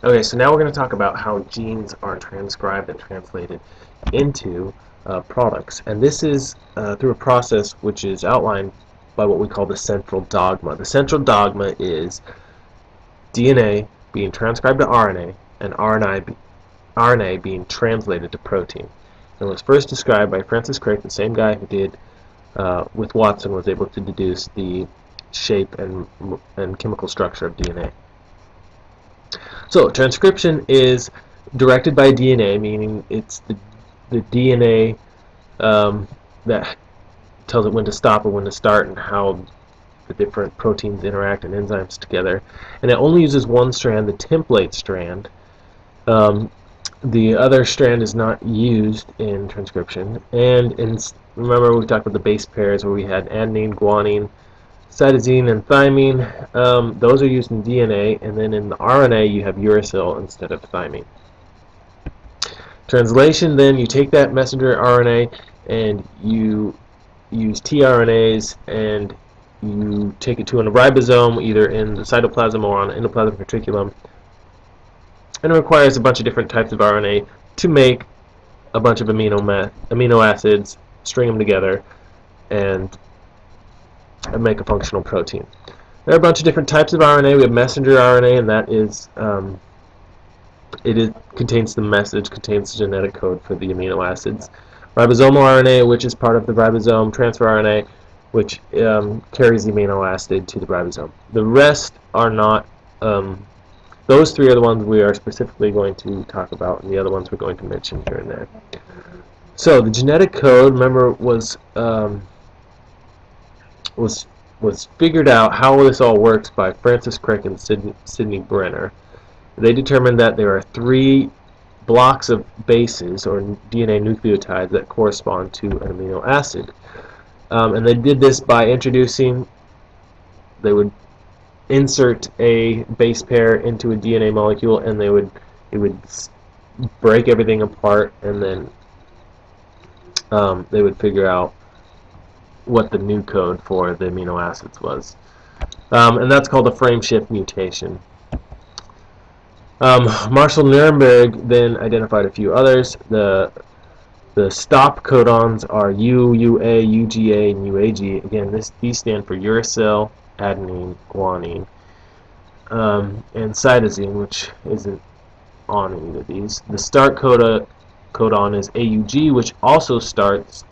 Okay, so now we're going to talk about how genes are transcribed and translated into products. And this is through a process which is outlined by what we call the central dogma. The central dogma is DNA being transcribed to RNA and RNA being translated to protein. It was first described by Francis Crick, the same guy who did with Watson, was able to deduce the shape and chemical structure of DNA. So transcription is directed by DNA, meaning it's the DNA that tells it when to stop and when to start and how the different proteins interact and enzymes together. And it only uses one strand, the template strand. The other strand is not used in transcription. And remember we talked about the base pairs where we had adenine, guanine, cytosine, and thymine. Those are used in DNA, and then in the RNA you have uracil instead of thymine. Translation, then you take that messenger RNA and you use tRNAs and you take it to a ribosome, either in the cytoplasm or on the endoplasmic reticulum, and it requires a bunch of different types of RNA to make a bunch of amino acids, string them together, and make a functional protein. There are a bunch of different types of RNA. We have messenger RNA, and that is contains the message, contains the genetic code for the amino acids. Ribosomal RNA, which is part of the ribosome. Transfer RNA, which carries the amino acid to the ribosome. The rest are not. Those three are the ones we are specifically going to talk about, and the other ones we're going to mention here and there. So the genetic code, remember, was figured out how this all works by Francis Crick and Sidney Brenner. They determined that there are three blocks of bases, or DNA nucleotides, that correspond to an amino acid. And they did this by they would insert a base pair into a DNA molecule, and it would break everything apart, and then they would figure out what the new code for the amino acids was. And that's called a frame shift mutation. Marshall Nirenberg then identified a few others. The stop codons are U, UA, UGA, and UAG. Again, these stand for uracil, adenine, guanine, and cytosine, which isn't on any of these. The start codon is AUG, which also starts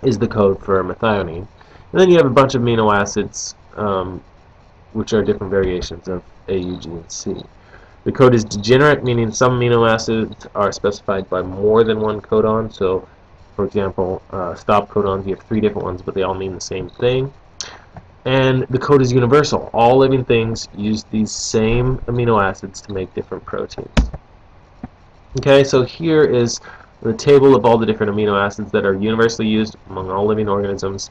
is the code for methionine. And then you have a bunch of amino acids, which are different variations of A, U, G, and C. The code is degenerate, meaning some amino acids are specified by more than one codon. So, for example, stop codons, you have three different ones, but they all mean the same thing. And the code is universal. All living things use these same amino acids to make different proteins. Okay, so here is the table of all the different amino acids that are universally used among all living organisms.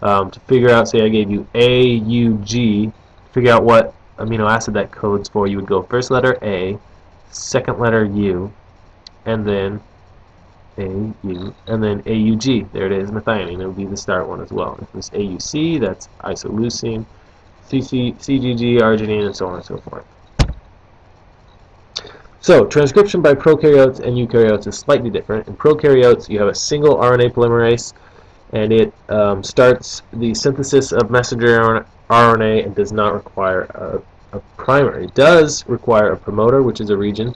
To figure out, say I gave you AUG, figure out what amino acid that codes for, you would go first letter A, second letter U, and then AU, and then AUG. There it is, methionine. It would be the start one as well. If it's AUC, that's isoleucine, CGG, arginine, and so on and so forth. So, transcription by prokaryotes and eukaryotes is slightly different. In prokaryotes, you have a single RNA polymerase, and it starts the synthesis of messenger RNA and does not require a primer. It does require a promoter, which is a region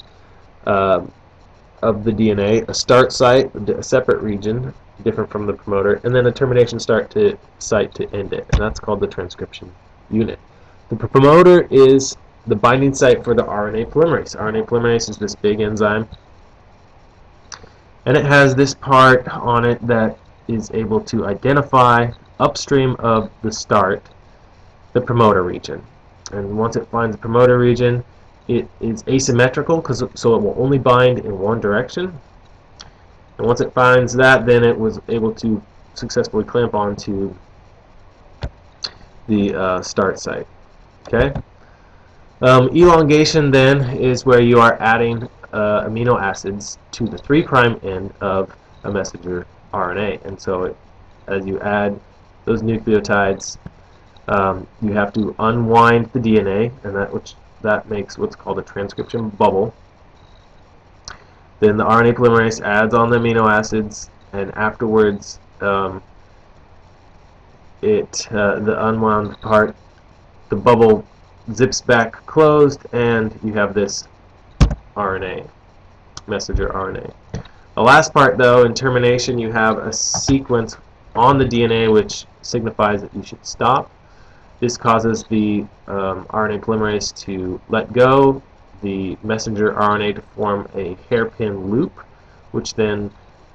of the DNA, a start site, a separate region, different from the promoter, and then a termination site to end it, and that's called the transcription unit. The promoter is the binding site for the RNA polymerase. RNA polymerase is this big enzyme, and it has this part on it that is able to identify upstream of the start the promoter region. And once it finds the promoter region, it is asymmetrical, so it will only bind in one direction. And once it finds that, then it was able to successfully clamp onto the start site. Okay. Elongation then is where you are adding amino acids to the 3' end of a messenger RNA, and so as you add those nucleotides, you have to unwind the DNA, and that which that makes what's called a transcription bubble. Then the RNA polymerase adds on the amino acids, and afterwards the unwound part, the bubble zips back closed, and you have this RNA, messenger RNA. The last part, though, in termination, you have a sequence on the DNA which signifies that you should stop. This causes the RNA polymerase to let go, the messenger RNA to form a hairpin loop, which then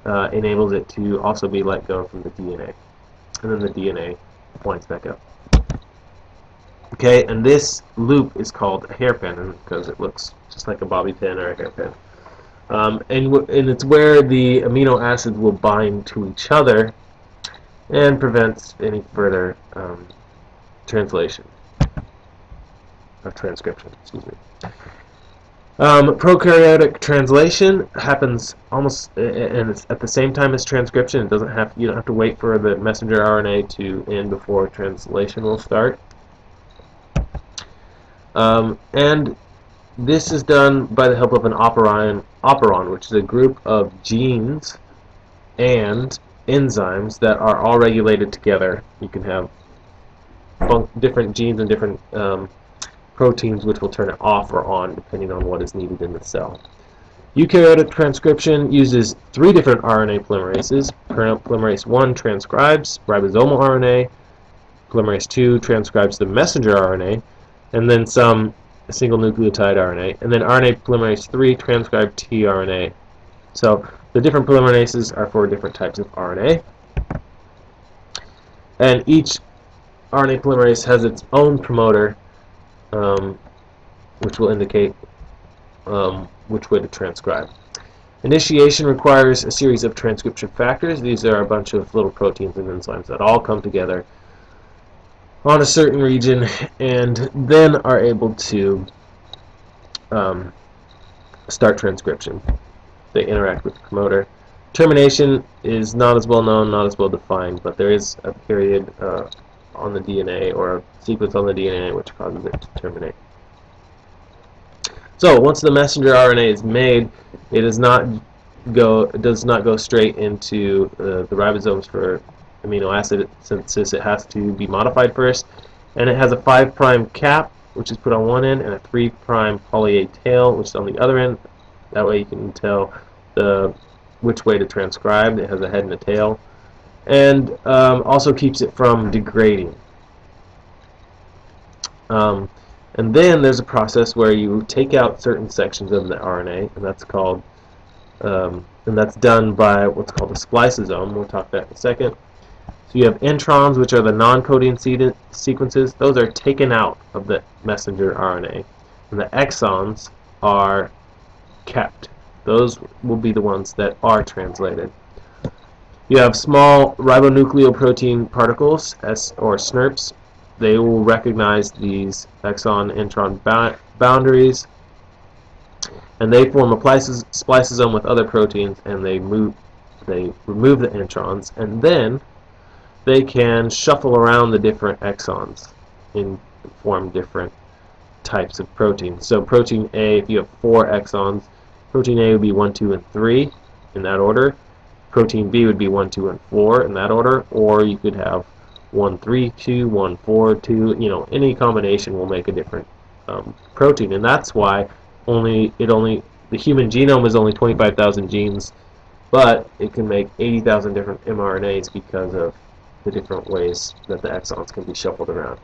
enables it to also be let go from the DNA. And then the DNA winds back up. Okay, and this loop is called a hairpin because it looks just like a bobby pin or a hairpin. And it's where the amino acids will bind to each other and prevents any further translation or transcription. Excuse me. Prokaryotic translation happens almost, and it's at the same time as transcription. It doesn't have, you don't have to wait for the messenger RNA to end before translation will start. And this is done by the help of an operon, which is a group of genes and enzymes that are all regulated together. You can have different genes and different proteins which will turn it off or on depending on what is needed in the cell. Eukaryotic transcription uses 3 different RNA polymerases. Polymerase 1 transcribes ribosomal RNA, polymerase 2 transcribes the messenger RNA, and then some single nucleotide RNA, and then RNA polymerase 3 transcribe tRNA. So the different polymerases are for different types of RNA, and each RNA polymerase has its own promoter, which will indicate which way to transcribe. Initiation requires a series of transcription factors. These are a bunch of little proteins and enzymes that all come together on a certain region and then are able to start transcription. They interact with the promoter. Termination is not as well known, not as well defined, but there is a period on the DNA or a sequence on the DNA which causes it to terminate. So once the messenger RNA is made, it does not go straight into the ribosomes for amino acid synthesis. It has to be modified first, and it has a 5' cap, which is put on one end, and a 3' poly A tail, which is on the other end. That way you can tell which way to transcribe. It has a head and a tail, and also keeps it from degrading. And then there's a process where you take out certain sections of the RNA, and that's called, and that's done by what's called a spliceosome. We'll talk about that in a second. So you have introns, which are the non-coding sequences. Those are taken out of the messenger RNA, and the exons are kept. Those will be the ones that are translated. You have small ribonucleoprotein particles, or SNRPs. They will recognize these exon-intron boundaries, and they form a spliceosome with other proteins, and they remove the introns, and then they can shuffle around the different exons and form different types of proteins. So protein A, if you have 4 exons, protein A would be 1, 2, and 3 in that order. Protein B would be 1, 2, and 4 in that order, or you could have 1, 3, 2, 1, 4, 2. You know, any combination will make a different protein, and that's why the human genome is only 25,000 genes, but it can make 80,000 different mRNAs because of the different ways that the exons can be shuffled around.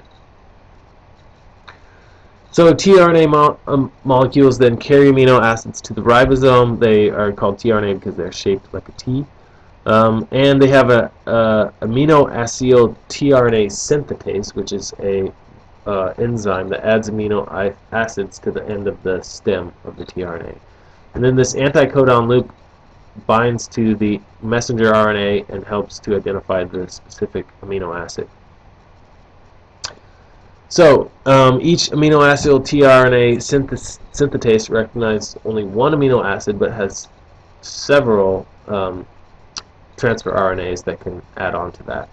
So tRNA molecules then carry amino acids to the ribosome. They are called tRNA because they're shaped like a T. And they have a aminoacyl tRNA synthetase, which is a enzyme that adds amino acids to the end of the stem of the tRNA. And then this anticodon loop binds to the messenger RNA and helps to identify the specific amino acid. So each aminoacyl tRNA synthetase recognizes only one amino acid, but has several transfer RNAs that can add on to that.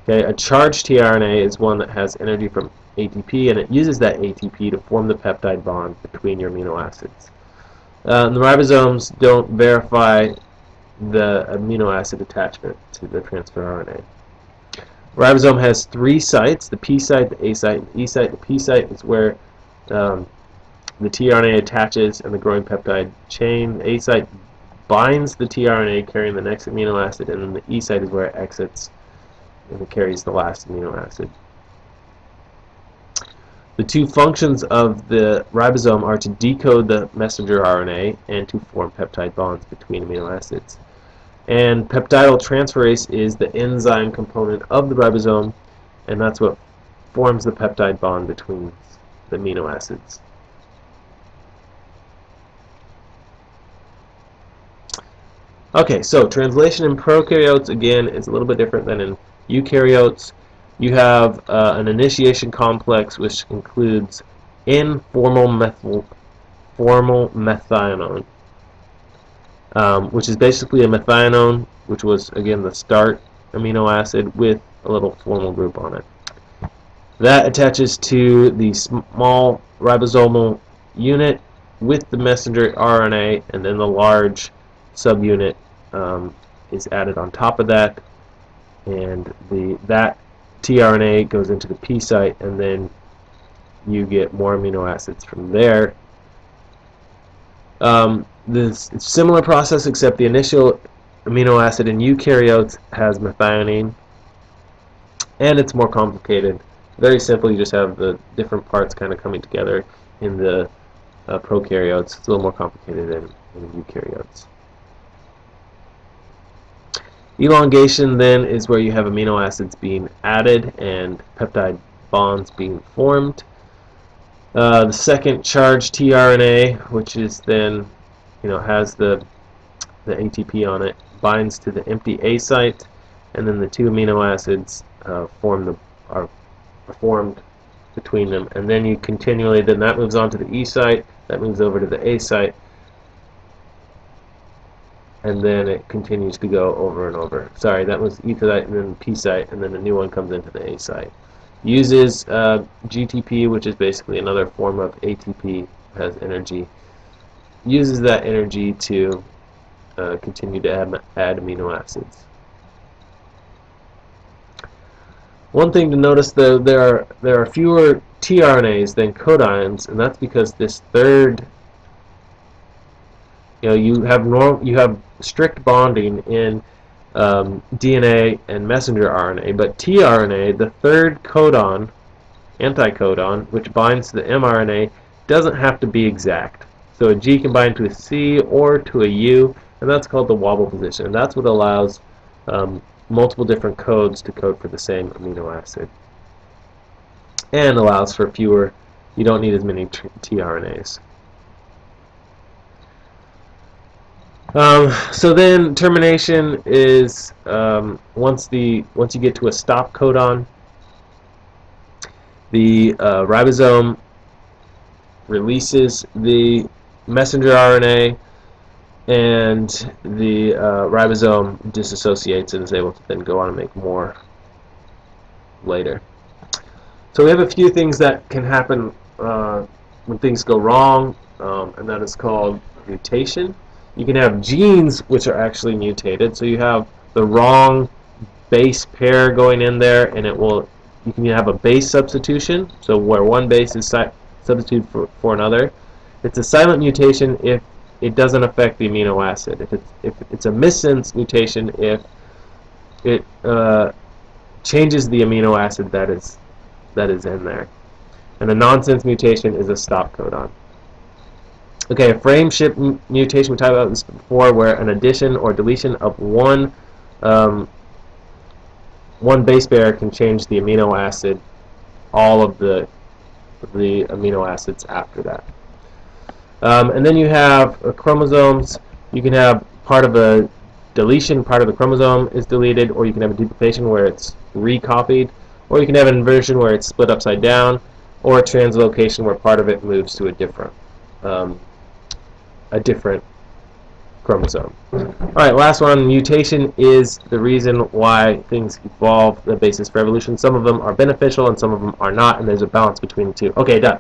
Okay, a charged tRNA is one that has energy from ATP, and it uses that ATP to form the peptide bond between your amino acids. The ribosomes don't verify the amino acid attachment to the transfer RNA. Ribosome has 3 sites: the P site, the A site, and the E site. The P site is where the tRNA attaches and the growing peptide chain. The A site binds the tRNA carrying the next amino acid, and then the E site is where it exits and it carries the last amino acid. The 2 functions of the ribosome are to decode the messenger RNA and to form peptide bonds between amino acids. And peptidyl transferase is the enzyme component of the ribosome, and that's what forms the peptide bond between the amino acids. Okay, so translation in prokaryotes, again, is a little bit different than in eukaryotes. You have an initiation complex which includes N-formal methionine, which is basically a methionine, which was, again, the start amino acid with a little formal group on it. That attaches to the small ribosomal unit with the messenger RNA, and then the large subunit is added on top of that, and that tRNA goes into the P site, and then you get more amino acids from there. This similar process, except the initial amino acid in eukaryotes has methionine, and it's more complicated. Very simple, you just have the different parts kind of coming together in the prokaryotes. It's a little more complicated in eukaryotes. Elongation then is where you have amino acids being added and peptide bonds being formed. The second charged tRNA, which is then, has the ATP on it, binds to the empty A site, and then the 2 amino acids are formed between them, and then you continually, then that moves on to the E site, that moves over to the A site, and then it continues to go over and over. Sorry, that was E site and then P site, and then a new one comes into the A site. Uses GTP, which is basically another form of ATP, has energy. Uses that energy to continue to add amino acids. One thing to notice, though, there are fewer tRNAs than codons, and that's because this third, you have strict bonding in DNA and messenger RNA, but tRNA, the third codon, anticodon, which binds to the mRNA, doesn't have to be exact. So a G can bind to a C or to a U, and that's called the wobble position. And that's what allows multiple different codes to code for the same amino acid, and allows for fewer, you don't need as many tRNAs. So then termination is once you get to a stop codon, the ribosome releases the messenger RNA, and the ribosome disassociates and is able to then go on and make more later. So we have a few things that can happen when things go wrong, and that is called mutation. You can have genes which are actually mutated, so you have the wrong base pair going in there, and you can have a base substitution, so where one base is substituted for another. It's a silent mutation if it doesn't affect the amino acid. If it's a missense mutation if it changes the amino acid that is in there. And a nonsense mutation is a stop codon. Okay, a frame shift mutation, we talked about this before, where an addition or deletion of one base pair can change the amino acid, all of the amino acids after that. And then you have chromosomes. You can have part of a deletion, part of the chromosome is deleted, or you can have a duplication where it's recopied, or you can have an inversion where it's split upside down, or a translocation where part of it moves to a different chromosome. Alright, last one. Mutation is the reason why things evolve, the basis for evolution. Some of them are beneficial and some of them are not, and there's a balance between the two. Okay, done.